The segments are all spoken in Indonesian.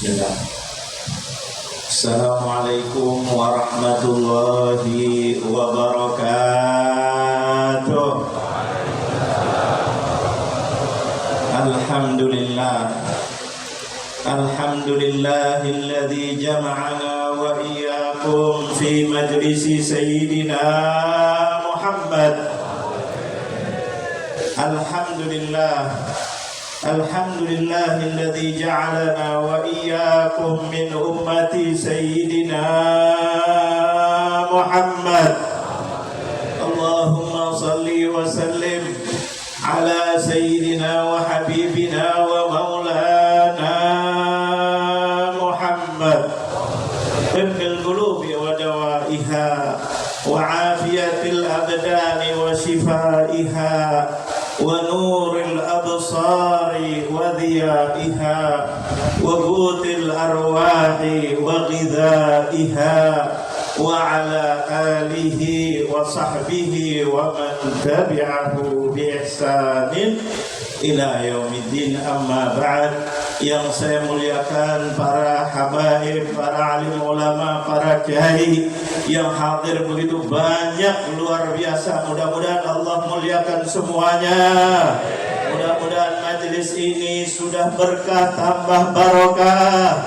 Assalamualaikum warahmatullahi wabarakatuh. Alhamdulillahilladzi jama'ana wa iyyakum fi majlisi sayyidina Muhammad. Alhamdulillahilladzi ja'alana wa iyyakum min ummati sayyidina Muhammad. Allahumma salli wa sallim ala sayyidina wa habibina wa maulana Muhammad. Tibbil qulubi wa dawaiha wa afiyatil abdani wa shifaiha wa nuril absari wa dhiyaiha wa qutil arwahi wa ghidhaiha wa ala alihi wa sahbihi wa man tabi'ahu bi ihsanin ila yaumiddin. Amma ba'd. Yang saya muliakan para habaib, para alim ulama, para kiai yang hadir begitu banyak, luar biasa. Mudah-mudahan Allah muliakan semuanya. Mudah-mudahan majelis ini sudah berkah tambah barokah.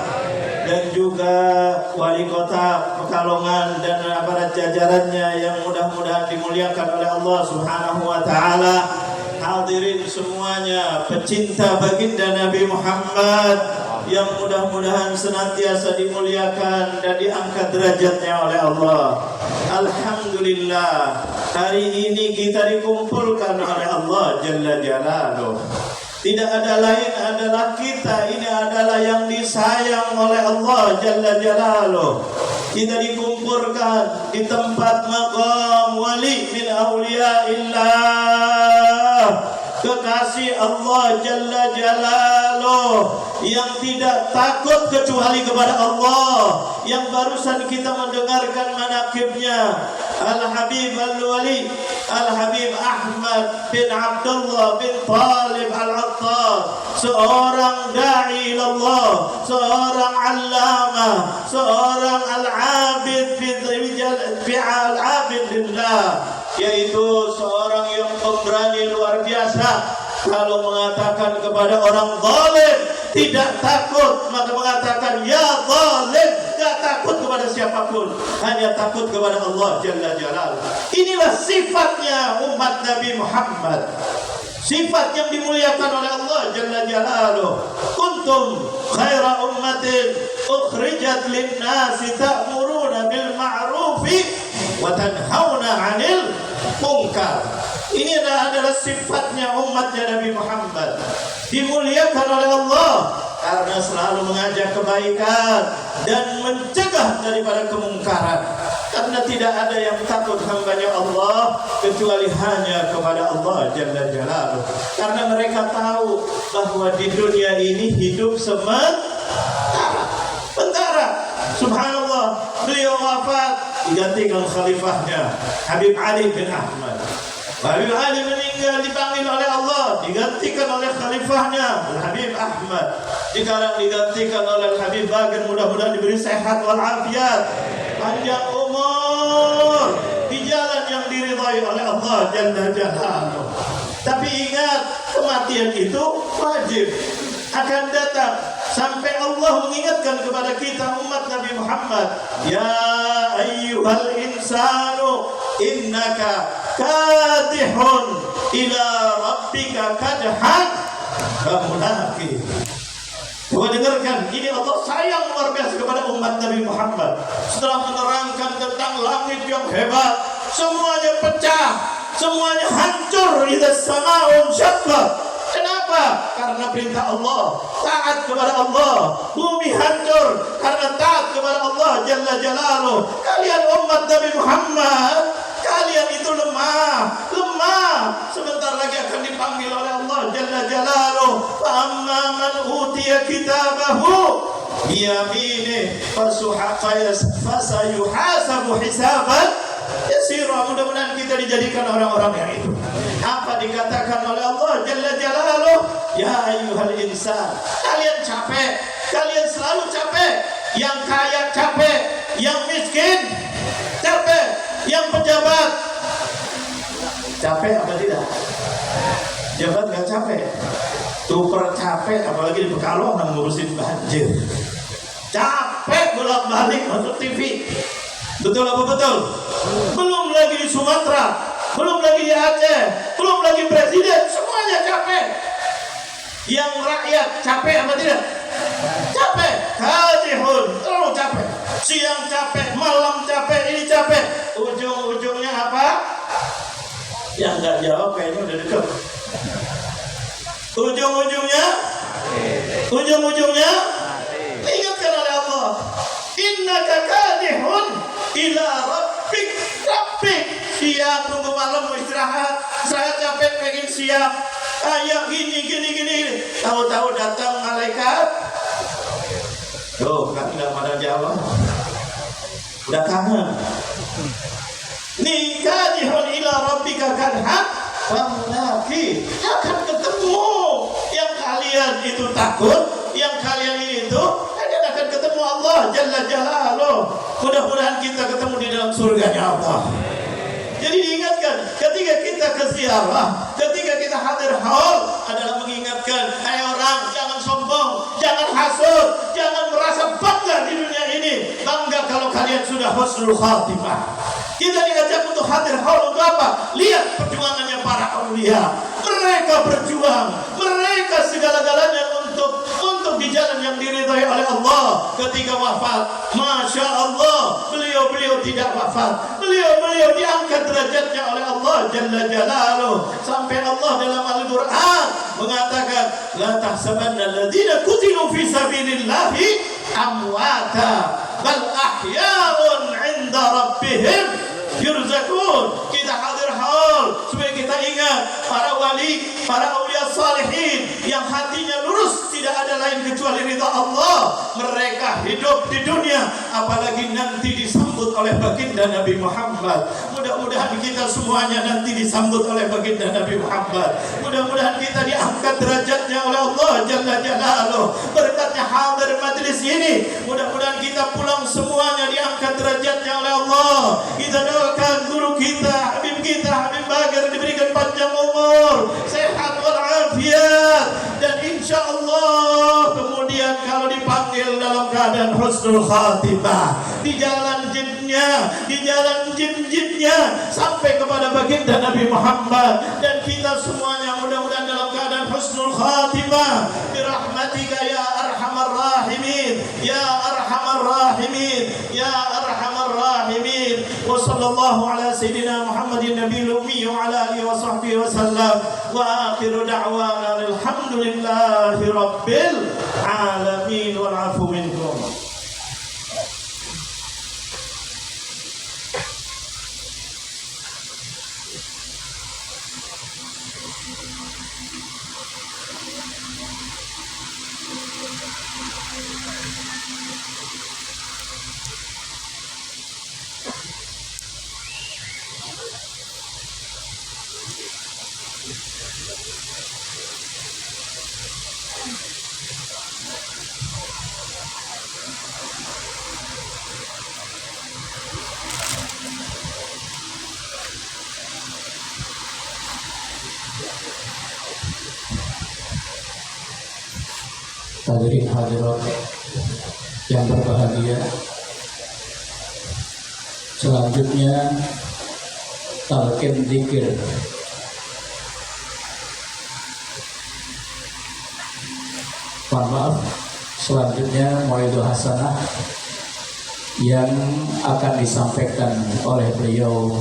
Dan juga wali kota Pekalongan dan para jajarannya yang mudah-mudahan dimuliakan oleh Allah Subhanahu wa taala. Hadirin semuanya, pecinta baginda Nabi Muhammad yang mudah-mudahan senantiasa dimuliakan dan diangkat derajatnya oleh Allah. Alhamdulillah, hari ini kita dikumpulkan oleh Allah Jalla Jalaluh. Tidak ada lain adalah kita. Ini adalah yang disayang oleh Allah Jalla Jalaluh. Kita dikumpulkan di tempat maqam wali min awliyaillah, kekasih Allah Jalla Jalaluh, yang tidak takut kecuali kepada Allah, yang barusan kita mendengarkan manaqibnya. Al-Habib Al-Wali Al-Habib Ahmad bin Abdullah bin Talib Al-Attar, seorang da'i ilallah, seorang allamah, seorang al-abid fi al-abid lillah, yaitu seorang yang pemberani luar biasa. Kalau mengatakan kepada orang zalim tidak takut, maka mengatakan ya zalim, tidak takut kepada siapapun, hanya takut kepada Allah Jalla Jalaluh. Inilah sifatnya umat Nabi Muhammad, sifat yang dimuliakan oleh Allah Jalla Jalaluh. Kuntum khaira ummatin ukhrijat lin-nasi ta'muruna bil ma'rufi wa tanhauna 'anil munkar. Ini adalah sifatnya umatnya Nabi Muhammad, dimuliakan oleh Allah karena selalu mengajak kebaikan dan mencegah daripada kemungkaran. Karena tidak ada yang takut hambanya Allah kecuali hanya kepada Allah Jalla Jalaluh. Karena mereka tahu bahwa di dunia ini hidup sementara. Subhanallah, beliau wafat, digantikan khalifahnya Habib Ali bin Ahmad. Habib Ali meninggal, dipanggil oleh Allah, digantikan oleh khalifahnya Habib Ahmad. Sekarang digantikan oleh Habib Bagir, mudah-mudahan diberi sehat walafiat, panjang umur di jalan yang diridhai oleh Allah Jalla Jalaluh. Tapi ingat, kematian itu wajib akan datang. Sampai Allah mengingatkan kepada kita umat Nabi Muhammad, ya ayyuhal insanu innaka kadihun ila rabbika kadhan famulaqi. Coba dengarkan, ini Allah sayang luar biasa kepada umat Nabi Muhammad. Setelah menerangkan tentang langit yang hebat, semuanya pecah, semuanya hancur, idzas sama'un syaqqat. Kenapa? Karena perintah Allah, taat kepada Allah. Bumi hancur karena taat kepada Allah Jalla Jalaluh. Kalian umat Nabi Muhammad, kalian itu lemah. Sebentar lagi akan dipanggil oleh Allah Jalla Jalaluh. Fa amma man utiya kitabahu biyaminihi fasayuhasabu hisaban yasira. Mudah-mudahan kita dijadikan orang-orang yang itu. Apa dikatakan oleh Allah Jalla Jalaluh? Ya ayyuhal insan, kalian capek, kalian selalu capek. Yang kaya capek, yang miskin capek, yang pejabat capek apa tidak? Jabat nggak capek, super capek, apalagi di Pekalongan ngurusin banjir, capek bolak-balik masuk TV. Betul apa betul? Belum lagi di Sumatera, belum lagi di Aceh, belum lagi presiden, semuanya capek. Yang rakyat capek apa tidak? Capek, kadihun, terlalu capek. Siang capek, malam capek, ini capek. Ujung-ujungnya apa? Yang nggak jawab kayaknya udah dekat. Ujung-ujungnya diingatkan oleh Allah. Innaka kadihun ila rabbik. Siang tunggu malam mau istirahat. Saya capek pengen siang. Ayo gini. Tahu-tahu datang malaikat. Tuh, kan nggak pada jawab. Udah kangen. Nikadihun ila rabbika kadhan famlaki. Akan ketemu yang kalian itu takut, yang kalian itu kalian akan ketemu Allah Jalla Jalaluh. Mudah-mudahan kita ketemu di dalam surganya Allah. Jadi diingatkan ketika kita ke ziarah, ketika kita hadir haul adalah mengingatkan, hai orang, jangan sombong, jangan hasud, jangan merasa bangga di dunia ini. Bangga kalau kalian sudah husnul khatimah. Kita diajak untuk hadir haul untuk apa? Lihat perjuangannya para aulia. Mereka berjuang, mereka segala-galanya untuk di jalan yang diridhai oleh Allah. Ketika wafat, Masya Allah, beliau tidak wafat. Beliau diangkat derajatnya oleh Allah Jalla Jalaluh. Sampai Allah dalam Al-Quran mengatakan, la tahsabanna alladziina qutilu fi sabilillahi amwata bal ahya'un 'inda rabbihim yurzakun. Kita hadir haul supaya kita ingat para wali, para aulia salihin yang hatinya lurus, tidak ada lain kecuali ridha Allah. Mereka hidup di dunia, apalagi nanti disambut oleh baginda Nabi Muhammad. Mudah-mudahan kita semuanya nanti disambut oleh baginda Nabi Muhammad. Mudah-mudahan kita diangkat derajatnya oleh Allah Jalla Jalaluh. Berkatnya hadir majlis ini, mudah-mudahan kita pulang semuanya diangkat derajatnya oleh Allah. Kita doakan guru kita, Habib Bagir diberikan panjang umur, sehat walafiat, dan insya Allah kemudian kalau dipanggil dalam keadaan husnul khatimah di jalan jinnya sampai kepada baginda Nabi Muhammad, dan kita semuanya mudah-mudahan dalam keadaan husnul khatimah birahmatika ya arhamar rahimin, ya arhamar rahimin, ya arhamar rahimin. Wa sallallahu ala sayyidina Muhammadin nabiyil ummi wa ala alihi wa sahbihi wa sallam. Wa akhiru da'wana alhamdulillahi rabbil alamin wal afu minkum. Hadirin hadirat yang berbahagia, selanjutnya talqin zikir. Mohon maaf, selanjutnya mau'idhah hasanah yang akan disampaikan oleh beliau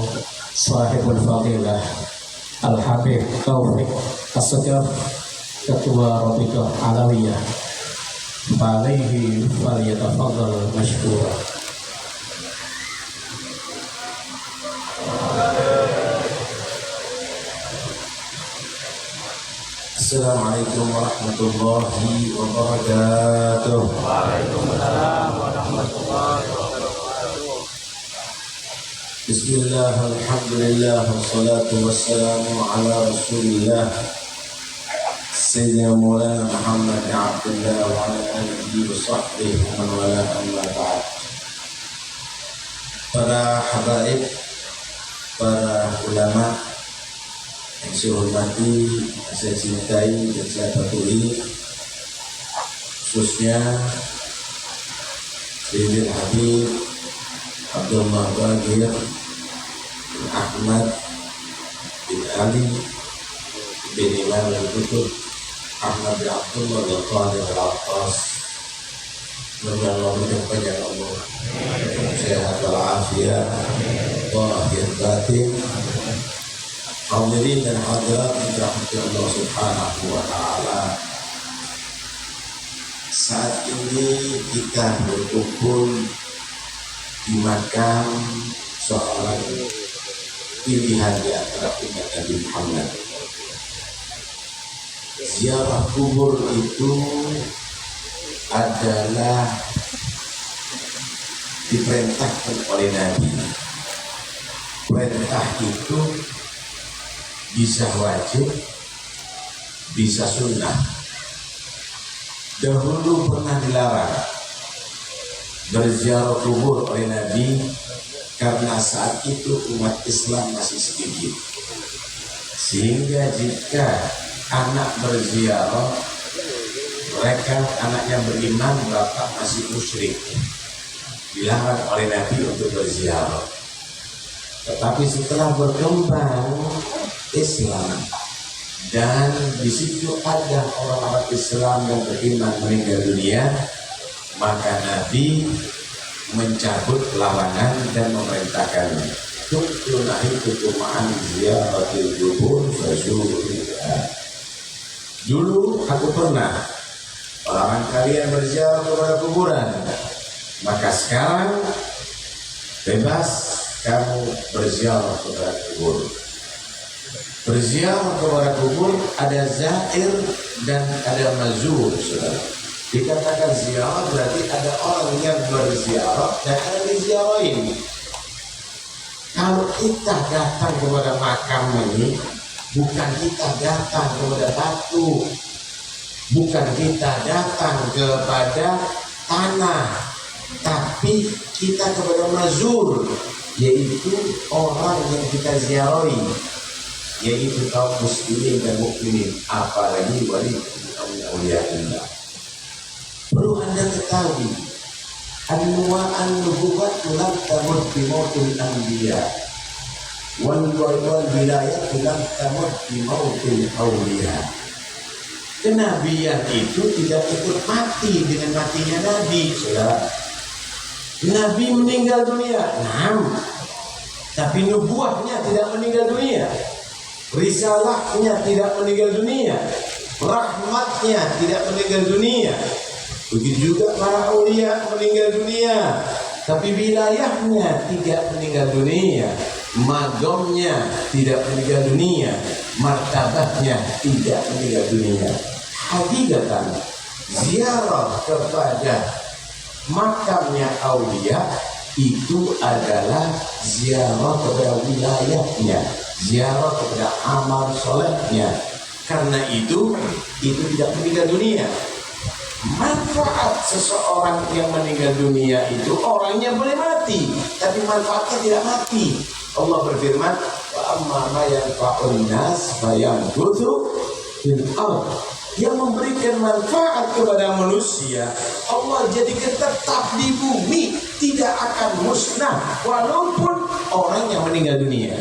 Shahibul Fadilah Al-Habib Taufik As-Sagaf, Ketua Rabithah Alawiyah. Alaihi falyatafaddal mashkura. Assalamualaikum warahmatullahi wabarakatuh. Waalaikumsalam warahmatullahi wabarakatuh. Bismillah, alhamdulillah, wassalatu wassalamu ala rasulillah Sayyidina Maulana Muhammad bin Abdullah wa ala alihi wa sahbihi wa man wala amma ba'd. Para habaib, para ulama yang saya hormati, saya cintai dan saya patuhi, khususnya Sayyidina Habib Abdullah Bagir bin Ahmad bin Ali bin Imam al-Kutub Ahmad bin Abdullah bin Qadir al-Attas. Semoga Allah memberikan panjang umur, sehat walafiat, zahir batin, hadirin dan hadirat yang dirahmati Allah Subhanahu wa taala. Saat ini kita berkumpul di makam seorang pilihan di antara umat Nabi Muhammad. Ziarah kubur itu adalah diperintahkan oleh Nabi. Perintah itu bisa wajib, bisa sunnah. Dahulu pernah dilarang berziarah kubur oleh Nabi karena saat itu umat Islam masih sedikit, sehingga jika anak berziarah, mereka anaknya beriman, bapak masih musyrik, dilarang oleh Nabi untuk berziarah. Tetapi setelah berkembang Islam dan di situ ada orang-orang Islam yang beriman meninggal dunia, maka Nabi mencabut larangan dan memerintahkan kuntu nahitukum an ziyaratil qubur fazuriha. Dulu aku pernah melarang kalian berziarah kepada kuburan, maka sekarang bebas kamu berziarah kepada kubur. Berziarah kepada kubur ada zair dan ada mazur, saudara. Dikatakan ziarah berarti ada orang yang berziarah dan ada diziarahin. Kalau kita datang kepada makam ini, bukan kita datang kepada batu, bukan kita datang kepada tanah, tapi kita kepada mazur, yaitu orang yang kita ziarahi, yaitu kaum muslimin dan mukminin, apalagi wali auliyaillah. Perlu Anda ketahui, anwa'an nubuwat lam tamut bi mautil anbiya wal wilayah lam tamut bi mautil awliya. Kenabian itu tidak ikut mati dengan matinya Nabi, saudara. Nabi meninggal dunia, tapi nubuahnya tidak meninggal dunia, risalahnya tidak meninggal dunia, rahmatnya tidak meninggal dunia. Begitu juga para aulia meninggal dunia, tapi wilayahnya tidak meninggal dunia, magamnya tidak meninggal dunia, martabatnya tidak meninggal dunia. Hakikatan ziarah kepada makamnya aulia itu adalah ziarah kepada wilayahnya, ziarah kepada amal solehnya. Karena itu tidak meninggal dunia. Manfaat seseorang yang meninggal dunia itu orangnya boleh mati, tapi manfaatnya tidak mati. Allah berfirman, wa amma ma yanfa'un nas fayamkuthu fil ardh. Yang memberikan manfaat kepada manusia, Allah jadikan tetap di bumi, tidak akan musnah walaupun orang yang meninggal dunia.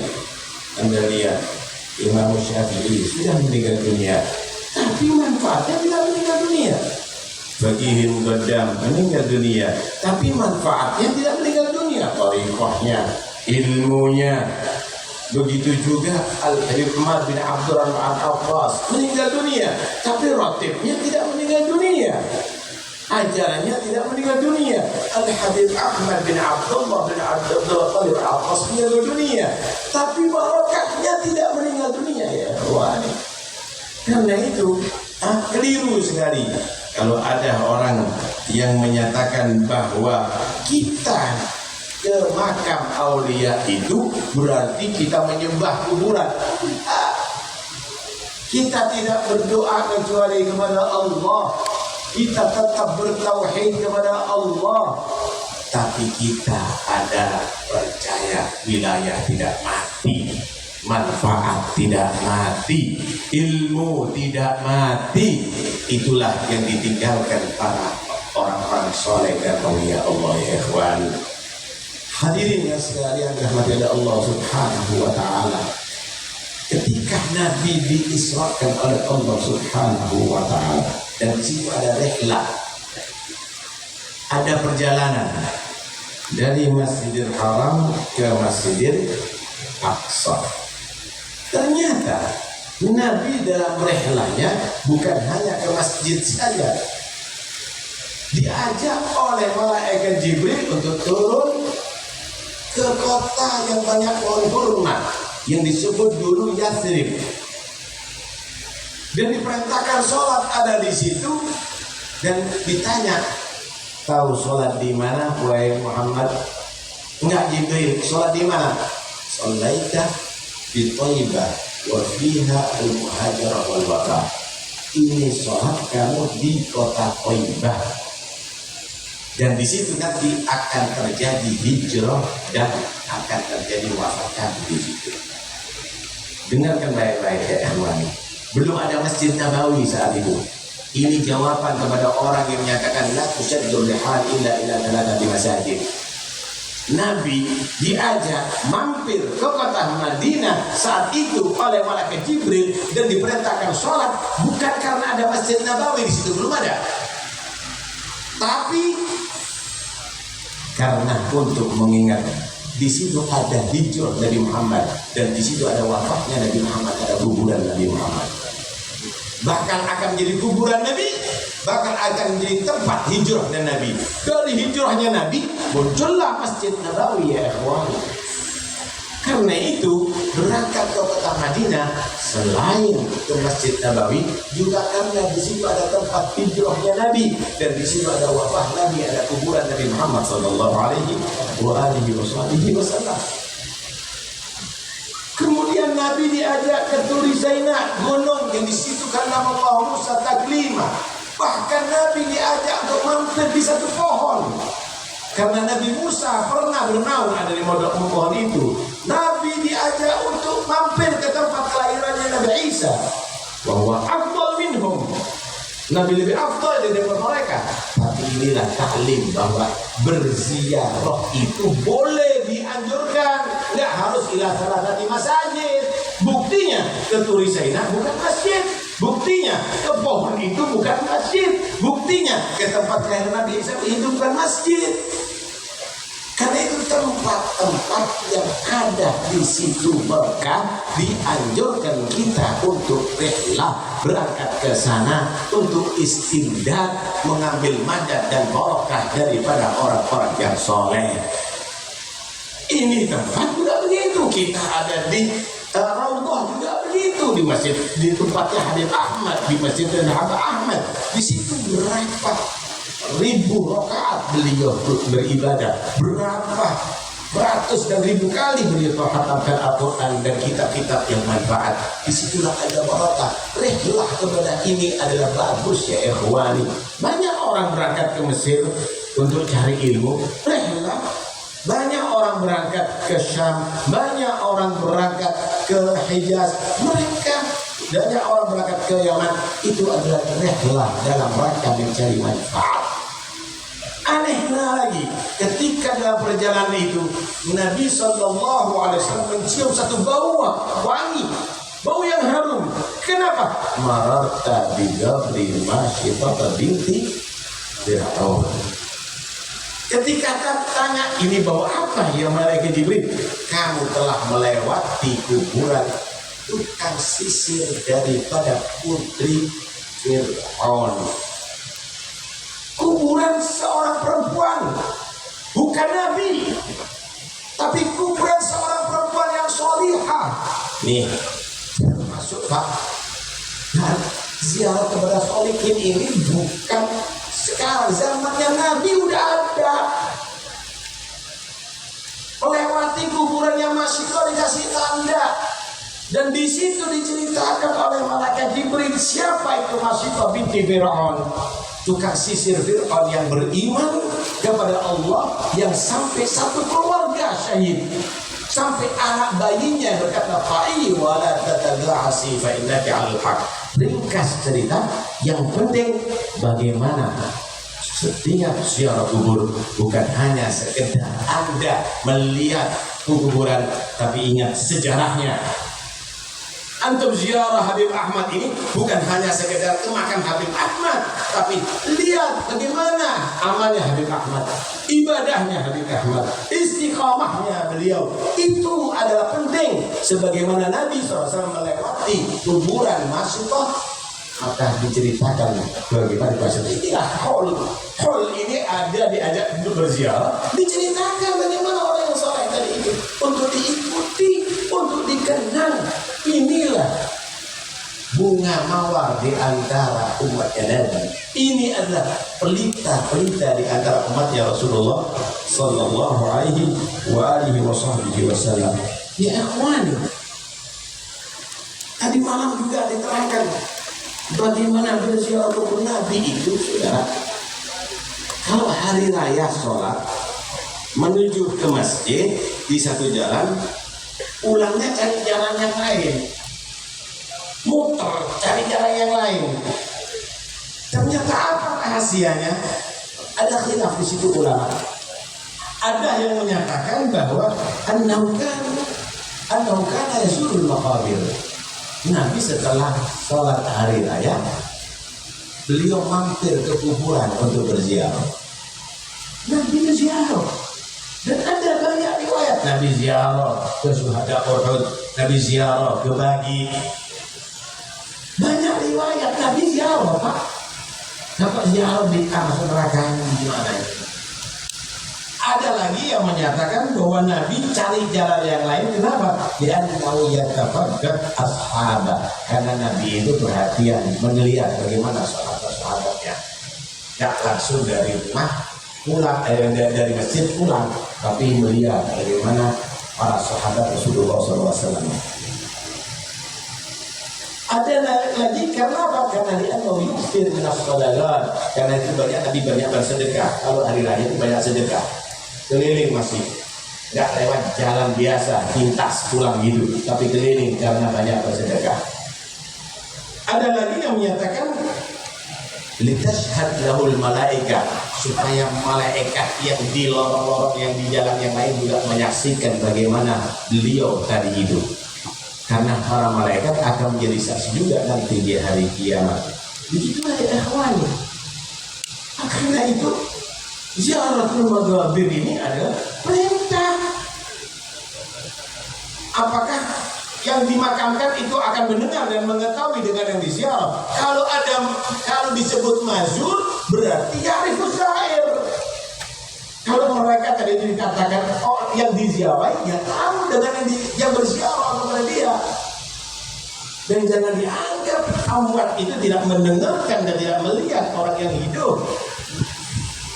Anda lihat Imam Syafi'i sudah meninggal dunia, tapi manfaatnya tidak meninggal dunia. Fakihul Qaddam meninggal dunia, tapi manfaatnya tidak meninggal dunia. Thariqahnya, ilmunya. Begitu juga Al-Habib Umar bin Abdurrahman Al-Abbas meninggal dunia, tapi ratibnya tidak meninggal dunia, ajarannya tidak meninggal dunia. Al-Habib Ahmad bin Abdullah bin Abdullah Al-Abbas meninggal dunia, tapi barokahnya tidak meninggal dunia. Ya Allah, karena itu keliru sekali kalau ada orang yang menyatakan bahwa kita ke makam aulia itu berarti kita menyembah kuburan. Kita tidak berdoa kecuali kepada Allah. Kita tetap bertauhid kepada Allah. Tapi kita ada percaya wilayah tidak mati, manfaat tidak mati, ilmu tidak mati. Itulah yang ditinggalkan para orang-orang soleh dan mulia Allah, ya ikhwan. Hadirin yang sekalian dirahmati Allah Subhanahu wa taala. Ketika Nabi diisrakan oleh Allah Subhanahu wa taala, dan di situ ada rihlah, ada perjalanan dari Masjidil Haram ke Masjidil Aqsa. Ternyata Nabi dalam rihlahnya bukan hanya ke masjid saja, diajak oleh malaikat Jibril untuk turun ke kota yang banyak pohon kurma yang disebut dulu Yathrib, dan diperintahkan sholat ada di situ, dan ditanya, tahu sholat di mana wahai Muhammad? Enggak, Jibril, sholat di mana? Sholaita di Thaibah wa fiha al-muhajirah wal waqah. Ini sholat kamu di kota Thaibah, dan di situ nanti akan terjadi hijrah dan akan terjadi wafat kamu di situ. Dengarkan baik-baik ya ikhwan. Belum ada Masjid Nabawi saat itu. Ini jawaban kepada orang yang menyatakan la tusaddul rihal illa ila thalathati masajid. Nabi diajak mampir ke kota Madinah saat itu oleh malaikat Jibril dan diperintahkan sholat bukan karena ada Masjid Nabawi di situ, belum ada. Tapi karena untuk mengingat di situ ada hijrah Nabi Muhammad, dan di situ ada wafatnya Nabi Muhammad, ada kuburan Nabi Muhammad. Bahkan akan menjadi kuburan Nabi, bahkan akan menjadi tempat hijrah dan Nabi. Dari hijrahnya Nabi muncullah Masjid Nabawi, ya ikhwan. Karena itu berangkat ke kota Madinah selain ke Masjid Nabawi juga karena di situ ada tempat hijrahnya Nabi, dan di situ ada wafat Nabi, ada kuburan Nabi Muhammad sallallahu alaihi wasallam. Kemudian Nabi diajak ke Turi Zainah, gunung yang di situ kan nama Allah Musa taklima. Bahkan Nabi diajak untuk mampir di satu pohon. Karena Nabi Musa pernah bernaung ada di pohon itu. Nabi diajak untuk mampir ke tempat kelahirannya Nabi Isa. Bahwa afdal minhum, Nabi lebih afdal daripada mereka. Tapi inilah taklim bahwa berziarah itu boleh dianjurkan, nggak harus ila thalathati masajid. Buktinya ke Turi Zainah bukan masjid. Buktinya ke pohon itu bukan masjid. Buktinya ke tempat kelahiran Nabi Isa itu bukan masjid. Karena itu tempat-tempat yang ada di situ berkah, dianjurkan kita untuk rihlah berangkat ke sana untuk istimdad, mengambil madad dan barokah daripada orang-orang yang soleh. Ini tempat juga begitu. Kita ada di Raudhah juga begitu, di masjid, di tempatnya Habib Ahmad, di masjid Habib Ahmad. Di situ berapa ribu rakaat beliau beribadah, berapa ratus dan ribu kali beliau menghatamkan Al-Quran dan kitab-kitab yang manfaat. Disitulah ada barokah. Rihlah kepada ini adalah bagus, ya ikhwani. Banyak orang berangkat ke Mesir untuk cari ilmu, rihlah. Banyak orang berangkat ke Syam, banyak orang berangkat ke Hijaz, banyak orang berangkat ke Yaman. Itu adalah rihlah dalam rangka mencari manfaat. Anehnya lagi, ketika dalam perjalanan itu Nabi SAW mencium satu bau wangi, bau yang harum. Kenapa? Mararta bigabri masyitata binti Fir'aun. Ketika tanya ini bau apa ya malaikat Jibril? Kamu telah melewati kuburan tukang sisir daripada putri Fir'aun. Kuburan seorang perempuan, bukan Nabi, tapi kuburan seorang perempuan yang solihah. Nih, termasuk Pak. Nah, ziarah kepada solihin ini bukan sekarang, zamannya Nabi udah ada. Melewati kuburan yang masih kau dikasih tanda. Dan di situ diceritakan oleh malaikat Jibril siapa itu Masifah binti Fir'aun, tukang sisir Fir'aun yang beriman kepada Allah, yang sampai satu keluarga syahid, sampai anak bayinya berkata fa'i wala tataga'asi fa innaka 'alal haq. Ringkas cerita, yang penting bagaimana setiap ziarah kubur bukan hanya sekedar Anda melihat kuburan, tapi ingat sejarahnya. Antum ziarah Habib Ahmad ini bukan hanya sekedar ke makam Habib Ahmad, tapi lihat bagaimana amalnya Habib Ahmad, ibadahnya Habib Ahmad, istiqamahnya beliau. Itu adalah penting. Sebagaimana Nabi SAW melewati kuburan Masifah, maka diceritakan bagaimana bahasa inilah hol ini ada diajak untuk berziarah, diceritakan bagaimana orang yang soleh tadi itu untuk diikuti, untuk dikenang. Inilah bunga mawar di antara umatnya Nabi. Ini adalah pelita-pelita di antara umatnya Rasulullah sallallahu alaihi wasallam. Ya akhwani, tadi malam juga diterangkan bagaimana berziarah kubur Nabi itu, saudara. Kalau hari raya sholat menuju ke masjid di satu jalan, pulangnya cari jalan yang lain, muter cari jalan yang lain. Ternyata apa rahasianya? Ada khilaf di situ ulama. Ada yang menyatakan bahwa annahu kana yazurul maqabir. Nabi setelah sholat hari raya, beliau mampir ke kuburan untuk berziarah. Nabi berziarah. Dan ada banyak riwayat Nabi ziarah ke syuhada Uhud, Nabi ziarah ke Baqi. Banyak riwayat Nabi ziarah, Pak. Dapat ziarah di kamar neraka gimana itu? Ada lagi yang menyatakan bahwa Nabi cari jalan yang lain. Kenapa? Li'annahu yatafaqad ashabah. Karena Nabi itu perhatian melihat bagaimana sahabat-sahabatnya. Tidak langsung dari rumah pulang, dari masjid pulang, tapi melihat bagaimana para sahabat Rasulullah SAW. Ada lagi karena apa? Karena dia mau yusir minas sadaqat. Karena itu Nabi banyak bersedekah. Kalau hari raya itu banyak sedekah. Keliling masih, nggak lewat jalan biasa, pintas pulang gitu, tapi keliling karena banyak bersedekah. Ada lagi yang menyatakan litashhad lahul malaika, supaya malaikat yang di lorong-lorong yang di jalan yang lain juga menyaksikan bagaimana beliau tadi hidup. Karena para malaikat akan menjadi saksi juga nanti di hari kiamat. Begitulah ya akhwani. Karena itu ziaratul maqabir ini adalah perintah. Apakah yang dimakamkan itu akan mendengar dan mengetahui dengan yang diziarah? Kalau disebut mazur berarti yarifus syair. Kalau mereka tadi dikatakan yang diziarahi, ya tahu dengan yang berziarah kepada dia. Dan jangan dianggap amwat itu tidak mendengarkan dan tidak melihat orang yang hidup.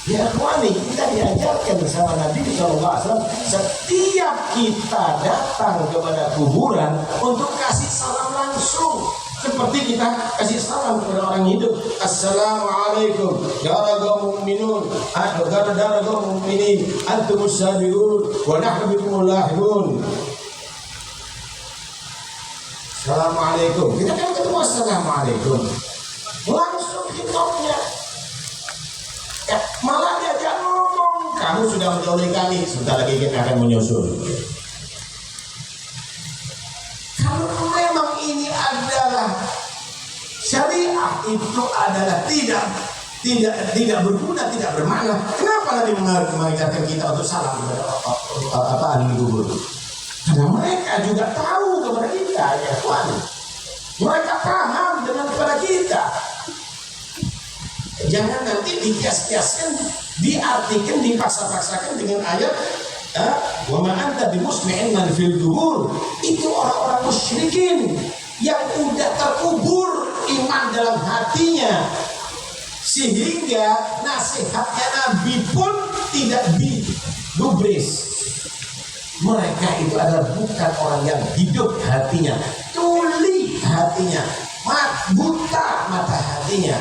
Ya akhwani, kita diajarkan bersama Nabi SAW, setiap kita datang kepada kuburan untuk kasih salam langsung, seperti kita kasih salam kepada orang hidup. Assalamualaikum daragaum mu'minun, daragaum mu'minin, antumus sabiqun wa nahnu bikumul lahiqun. Assalamualaikum. Kita kan ketemu assalamualaikum, langsung hitopnya. Ya, malah diajak ngomong, kamu sudah menjauhi kami, sebentar lagi kita akan menyusul. Kalau memang ini adalah syariah, itu adalah tidak berguna, tidak bermakna. Kenapa Nabi mengajarkan kita untuk salam kepada ahli kubur? Karena mereka juga tahu kepada kita, ya Tuhan. Mereka paham dengan kepada kita. Jangan nanti dikias-kiaskan, diartikan, dipaksa-paksakan dengan ayat wa ma anta bimusmi'in man fil qubur. Itu orang-orang musyrikin yang udah terkubur iman dalam hatinya, sehingga nasihatnya Nabi pun tidak digubris. Mereka itu adalah bukan orang yang hidup hatinya, tuli hatinya, buta mata hatinya.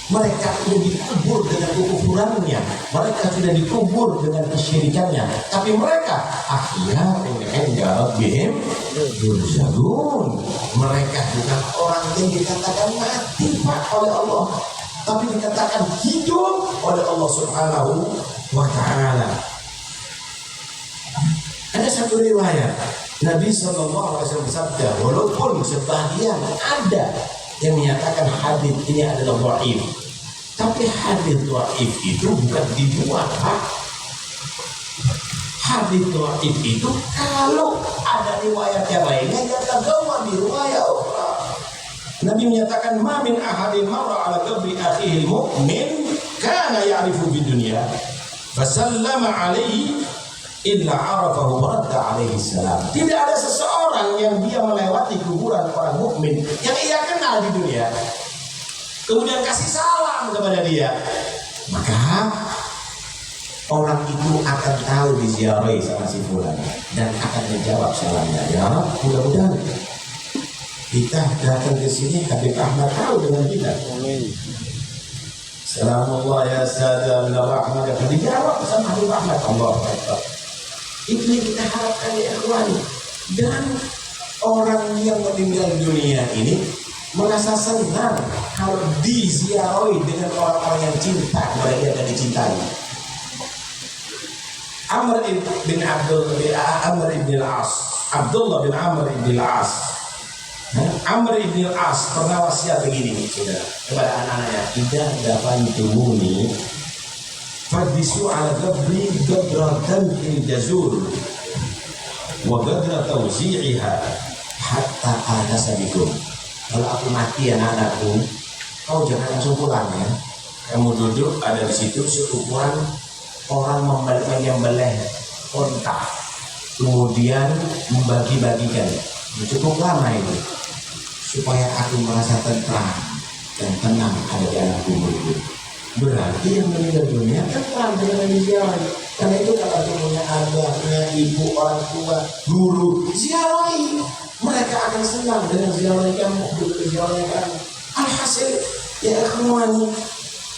Mereka sudah dikubur dengan kekufurannya, mereka sudah dikubur dengan kesyirikannya, tapi mereka akhirnya inda rabbihim yurzaqun. Mereka bukan orang yang dikatakan mati Pak oleh Allah, tapi dikatakan hidup oleh Allah Subhanahu wa ta'ala. Ada satu riwayat Nabi SAW bersabda, walaupun sebagian ada yang menyatakan hadis ini adalah dhaif, tapi hadis dhaif itu bukan dibuat Pak. Hadis dhaif itu kalau ada riwayat yang lainnya yang tergawa di riwayat ukhra. Nabi menyatakan ma min ahadin marra ala qabri akhihi al-mu'min kana ya'rifu bid dunya fasallama alaihi illa arafahu wa radda alaihi salam. Tidak ada seseorang yang dia melewati kuburan orang mukmin yang ia kenal di dunia kemudian kasih salam kepada dia, maka orang itu akan tahu diziarahi sama si fulan dan akan menjawab salamnya. Ya Rabb, mudah-mudahan kita datang ke sini Habib Ahmad tahu dengan kita. Amin. Salamullah ya sada min rahmat, akan dijawab sama Habib Ahmad. Allahu Akbar. Itu yang kita harapkan ya ikhwan. Dan orang yang meninggal dunia ini merasa senang kalau diziarahi dengan orang-orang yang cinta kepada dia dan dicintai. Amr bin al-As, Abdullah bin Amr bin al-As. Amr bin al-As pernah wasiat begini saudara kepada anak-anaknya, "Idza dafantumuni fadbisu ala qabri qadratan fil jazur wa qadra tawzi'iha hatta anasa bikum." Kalau aku mati anak-anakku, kau jangan langsung pulang ya. Kamu duduk ada di situ seukuran orang menyembelih onta, kemudian membagi-bagikan. Cukup lama itu supaya aku merasa tentram dan tenang ada di alam kubur itu. Berarti yang meninggal dunia tentram dengan diziarahi. Karena itu kalau punya abah, punya ibu, orang tua, guru, ziarahi. Mereka akan senang dengan ziarahi kamu, dengan ziarahi kamu. Alhasil ya ikhwani,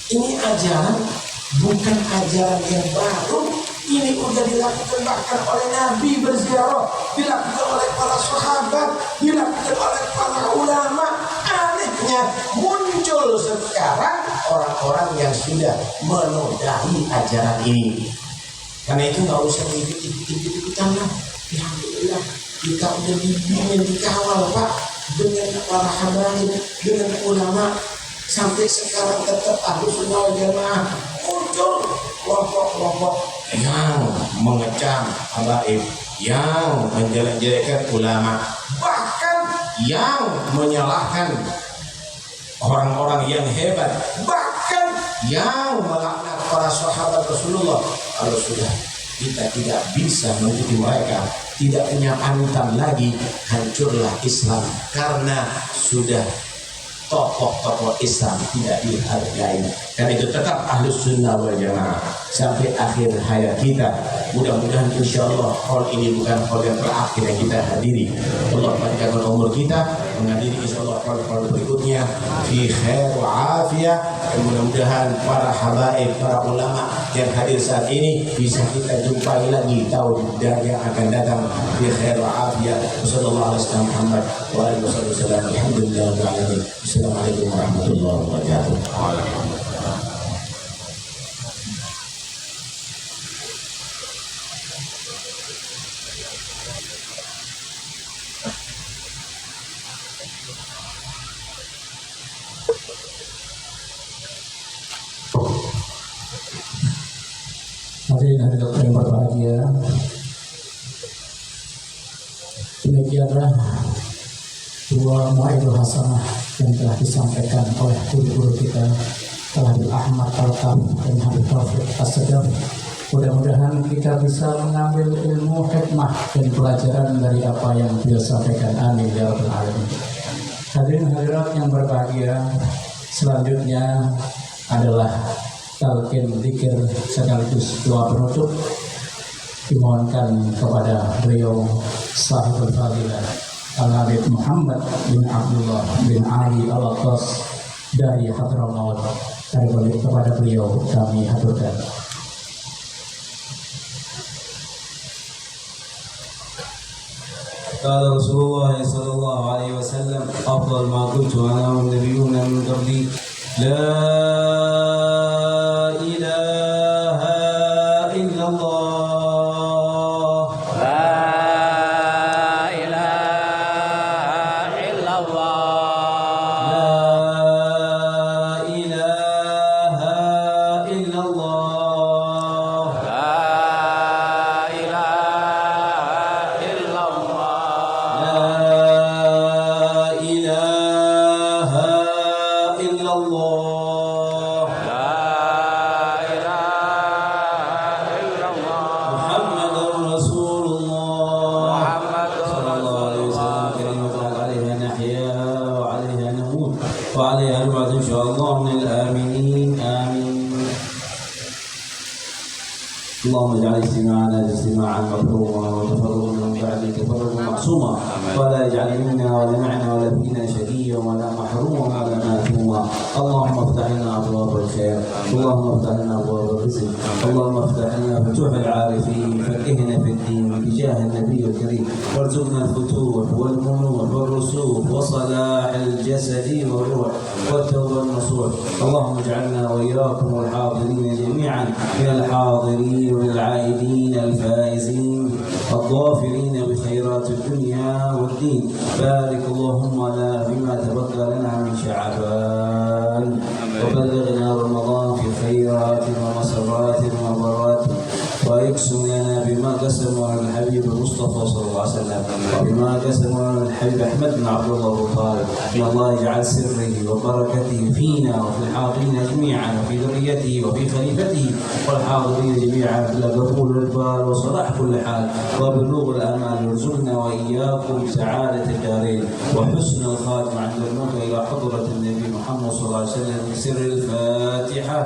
ini ajaran bukan ajaran yang baru. Ini sudah dilakukan bahkan oleh Nabi berziarah, dilakukan oleh para sahabat, dilakukan oleh para ulama. Anehnya muncul sekarang orang-orang yang sudah menodai ajaran ini. Karena itu nggak usah ikut-ikutan lah. Alhamdulillah kita udah dibimbing, dikawal Pak dengan para habaib, dengan ulama, sampai sekarang tetap Ahlus Sunnah wal Jamaah. Muncul kelompok-kelompok yang mengecam habaib, yang menjelek-jelekkan ulama, bahkan yang menyalahkan orang-orang yang hebat, bahkan yang melaknat para sahabat Rasulullah. Kalau sudah kita tidak bisa mengikuti mereka, tidak punya panutan lagi, hancurlah Islam karena sudah tokoh-tokoh Islam tidak dihargai. Dan itu tetap Ahlus Sunnah wal Jamaah sampai akhir hayat kita. Mudah-mudahan insyaallah hal ini bukan hal yang terakhir yang kita hadiri. Allah panjangkan umur kita menghadiri insyaallah hal-hal berikutnya fi khair wa afiyah. Dan mudah-mudahan para habaib, para ulama yang hadir saat ini bisa kita jumpai lagi tahun yang akan datang fi khair wa afiyah. Wassallallahu alaihi wasallam Muhammad wa alihi wasallam. Alhamdulillah. Assalamualaikum warahmatullahi wabarakatuh. Hadirin yang berbahagia, demikianlah dua mau'izah hasanah yang telah disampaikan oleh guru-guru kita Habib Ahmad Al-Kaf dan Habib Taufik As-Sadaf. Mudah-mudahan kita bisa mengambil ilmu hikmah dan pelajaran dari apa yang beliau sampaikan. Amin ya rabbal alamin. Hadirin hadirat yang berbahagia, selanjutnya adalah talqin dzikir sekaligus doa penutup. Dimohonkan kepada beliau sahibul fadilah Al-Habib Muhammad bin Abdullah bin Ali Al-Attas dari Hadramaut. Kepada beliau kami haturkan. قال رسول الله صلى الله عليه وسلم أفضل ما قلت أنا والنبيون من قبلي لا إله إلا الله لا إله إلا الله لا إله إلا الله لا إله إلا الله لا إله إلا الله لا إله إلا الله محمد رسول الله محمد صلى الله عليه وسلم كلمة عليها نحيا وعليها نموت وعليها نبعث إن شاء الله من الآمنين آمين. اللهم اجعل اجتماعنا اجتماعا مبروما وتفرقنا من بعده تفرقا معصوما ولا يجعل منا ولا معنا ولا فينا شقيا ولا محروما ولا ماثوما. اللهم افتح لنا ابواب الخير، اللهم افتح لنا ابواب الرزق، اللهم افتح لنا فتوح العارفين، فقهنا في الدين بجاه النبي الكريم، وارزقنا الفتوح والمنوح والرسوخ وصلاح الجسد والروح والتوبه النصوح. اللهم اجعلنا واياكم والحاضرين جميعا من الحاضرين والعائدين الفائزين الظافرين بخيرات الدنيا والدين. بارك اللهم لنا بما تبقى لنا من شعبان وبلغنا رمضان في خيرات ومسرات ومبرات ويقسم لنا بما قسم على الحبيب المصطفى صلى الله عليه وسلم وبما قسم على الحبيب احمد بن عبد الله ابو طالب. ان الله يجعل سره وبركته فينا وفي الحاضرين جميعا وفي ذريته وفي خليفته والحاضرين جميعا في القبول والبال وصلاح كل حال وبلوغ الامال. وارزقنا واياكم سعاده الدارين وحسن الخاتمه عند الموت الى حضره النبي محمد صلى الله عليه وسلم. سر الفاتحه.